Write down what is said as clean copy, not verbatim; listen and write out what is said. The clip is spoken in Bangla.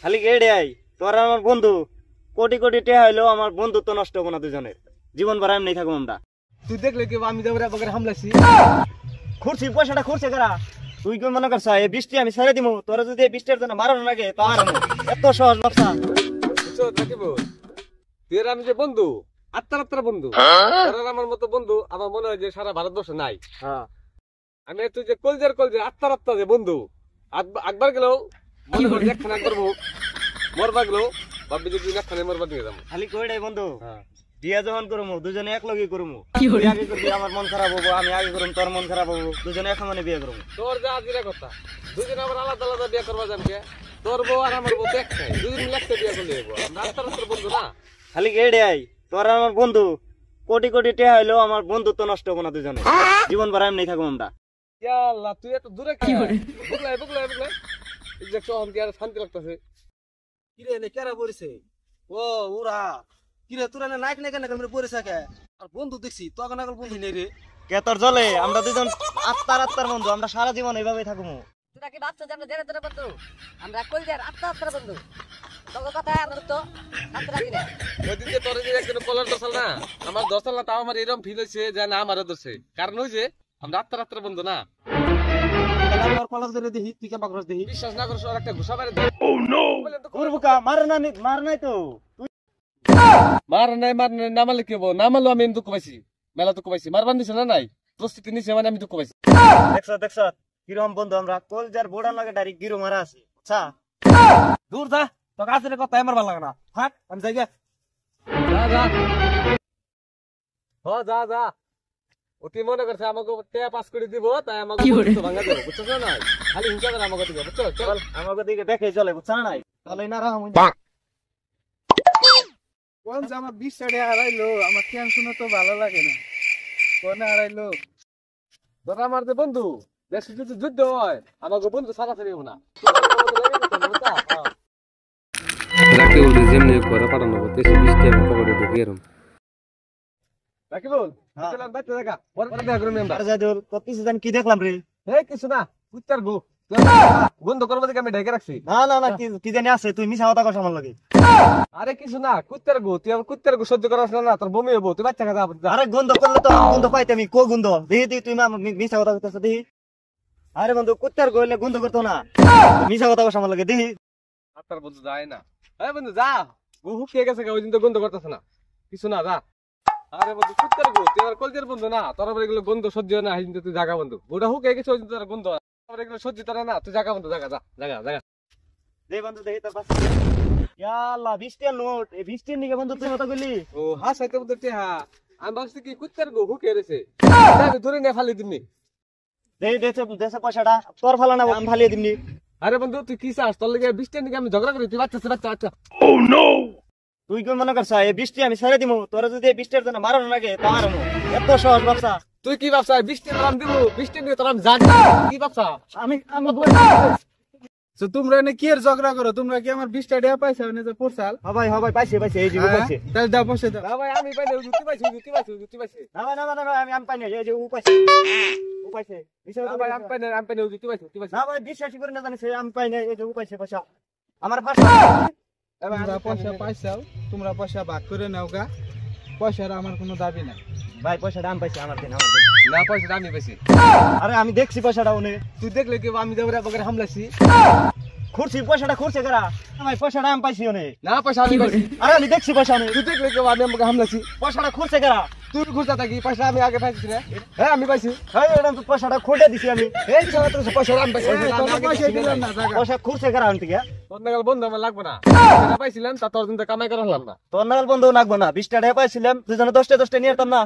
খালি এড়ে আই তোরা আমার বন্ধু কোটি কোটি টেহা হইলেও আমার বন্ধুত্ব নষ্ট হবো না দুজনের জীবন ভর এমনি থাকবো আমরা। তুই দেখলে কি আমি যাবো হামলাছি খুঁড়ছি পয়সাটা খুঁড়ছে কারা তুই কি মনে করছ এই বৃষ্টি আমি ছেড়ে দিমু তোরা যদি এই বৃষ্টির জন্য মারানো লাগে তো আর এত সহজ ব্যবসা থাকিব তুই আমি যে বন্ধু আত্মার বন্ধু আমার মতো বন্ধু আমার মনে হয় যে সারা ভারতবর্ষে নাই। আমি তুই যে কলজের আত্মার যে বন্ধু একবার গেলেও একখানে একবার মরবা গেলেও ভাববি যে তুই একখানে মরবা নিয়ে যাবো খালি কইডাই বন্ধু বিয়া যখন করবো দুজনে এক লগে করবো আগে করবি আমার মন খারাপ হবো আমি আগে করবো তোর মন খারাপ হবো দুজনে এক মানে বিয়ে করবো তোর যা আজিরা কথা দুজনে আবার আলাদা আলাদা বিয়ে করবা জানকে তোর বউ আর আমার বউ একটাই দুজন মিলে একটা বিয়ে করলে আমরা আত্মার বন্ধু না। খালি এড়ে আই তোরা আমার বন্ধু কোটি কোটি টেহা হইলেও আমার বন্ধুত্ব নষ্ট হবো না দুজনে জীবন ভর এমনি থাকবো আমরা। আল্লাহ তুই এত দূরে বুগলাই শান্তি লাগতেছে কিরে নে কেরা পড়েছে ও ওরা কিরে তোরা নাইক না কেন পড়েছে কে আর বন্ধু দেখছি তো আগল বন্ধু নেই রে কে তোর জলে আমরা দুজন আত্মার বন্ধু আমরা সারা জীবন এইভাবে থাকবো। তোরা কি ভাবছো যে আমরা জেনে তোরা বন্ধু আমরা কলজার আত্মার বন্ধু তোর কথা আমরা তো হাত রাখি না ওইদিন যে তোর যে একজন কলার দশাল না আমার দশাল না তাও আমার এরকম ফিল হয়েছে যে না আমারও দোষে কারণ ওই যে আমরা আত্মার বন্ধু না কলার ধরে দেখি তুই কেমন করছ দেখি বিশ্বাস না করছ আর একটা ঘুষা মারে মার নাই তো মার নাই নামালে কি হবো নামালো আমি দুঃখ পাইছি মেলা দুঃখ পাইছি মারবান দিছে না নাই প্রস্তুতি নিছে মানে আমি দুঃখ পাইছি দেখছ কিরকম বন্ধু আমরা কলজার বোড়ার লাগে ডাইরেক্ট গিরো মারা আছে আচ্ছা দূর যা তো কাছে কথা আমার ভালো লাগে না থাক আমি যাই যা যা অতি মনে করছে আমাকে টেয়া পাস করে দিব তাই আমাকে ভাঙা দেবো বুঝছো না খালি হিংসা করে আমাকে দিবে বুঝছো চল আমাকে দিকে দেখে চলে বুঝছ না নাই তাহলে না রাখা কোন যে আমার 20 টাকা হারাইলো আমার টেনশন তো ভালো লাগে না কোন হারাইলো ধর আমার যে বন্ধু দেশে যদি যুদ্ধ হয় আমাকে বন্ধু সারা ফেরিব না রাখি বলতে যেমনি করে পাঠানো করতে 20 টাকা পকেটে ঢুকিয়ে এরম রাখি বল চলেন বাইতে দেখা পরে দেখা করব আমরা জাদুল কত কিছু জানি কি দেখলাম রে হে কিছু না কুত্তার গো বন্ধ করব দেখে আমি ঢেকে রাখছি না কি জানি আছে তুই মিছা কথা কস আমার লাগে আরে কিছু না কুত্তার গো তুই আমার কুত্তার গো সহ্য করাস না তোর বমি হবো তুই বাচ্চা যা আরে গন্ধ করলে তো গন্ধ পাইতে আমি কো গন্ধ দেখি তুই মিছা কথা কইতাছ দেখি আরে বন্ধু কুত্তার গইলে গন্ধ করতো না মিছা কথা কস আমার লাগে দেখি আত্মার বন্ধু যায় না এই বন্ধু যা গো হুকিয়ে গেছে ওই দিন তো গন্ধ করতেছ না কিছু না যা আরে বন্ধু কুত্তার গো তুই আমার কলজের বন্ধু না তোর আবার এগুলো গন্ধ সহ্য না এই তুই জায়গা বন্ধু গোটা হুকিয়ে গেছে ওই দিন তোর গন্ধ আবার এগুলো সহ্য তোরা না তুই জায়গা বন্ধু জায়গা দে বন্ধু দেখি তোর পাশে ইয়া আল্লাহ 20 টাকা নোট এই 20 টাকা নিকে বন্ধু তুই কথা কইলি ও হাসাইতে বন্ধু টেহা আমি ভাবছি কি কুত্তার গো হুকিয়ে গেছে আমি ধরে নে ফালি দিমনি দেশে পয়সাটা তোর ফালা না আমি ফালিয়ে দিমনি। আরে বন্ধু তুই কি চাস তোর লাগে 20 টাকা নিকে আমি ঝগড়া করি তুই বাচ্চা তুই কি মনে করছ এই 20 টাকা আমি ছেড়ে দিমু তোরা যদি এই 20 টাকার জন্য মারানো লাগে তো আর এত সহজ ব্যবসা তুই কি ভাবছা 20 টাকা দাম দিব 20 টাকা দিয়ে তোর আমি জানি কি ভাবছা আমি তোমরা এনে কি এর ঝগড়া করো তোমরা কি আমার 20 টাকা পাইছো না যে পড়ছাল হবাই পাইছে এই যে পাইছে তাহলে দাও পয়সা দাও না ভাই আমি পাইলে জুতি পাইছি না আমি পাই না এই যে ও পাইছে বিষয় না ভাই আমি পাইলে জুতি পাইছি না ভাই বিশ্বাস করে না জানিস আমি পাই না এই যে ও পাইছে পয়সা আমার তোমরা পয়সা পাইছাও তোমরা পয়সা ভাগ করে নাও গা পয়সার আমার কোনো দাবি নাই ভাই পয়সাটা আমি পাইছি আমার দিন না পয়সা আমি পাইছি আরে আমি দেখছি পয়সাটা উনি তুই দেখলে কি আমি যাবরে বগরে হামলাছি খুরছি পয়সাটা খুরছে কারা ভাই পয়সাটা আমি পাইছি উনি না পয়সা আমি পাইছি আরে আমি দেখছি পয়সা উনি তুই দেখলে কি আমি বগরে হামলাছি পয়সাটা খুরছে কারা তুই খুঁজা থাকি পয়সা আমি আগে পাইছি রে হ্যাঁ আমি পাইছি এই এরকম তো পয়সাটা খুঁটে দিছি আমি এই ছাড়া তোর পয়সা আমি পাইছি পয়সা দিলাম না জায়গা পয়সা খুরছে কারা আনতে গিয়া তোর নাগাল বন্ধু আমার লাগবে না যেটা পাইছিলাম তা তোর দিন কামাই করা হলাম না তোর নাগাল বন্ধু লাগবে না 20 টাকা পাইছিলাম দুজনে 10 টা নিয়ে যেতাম না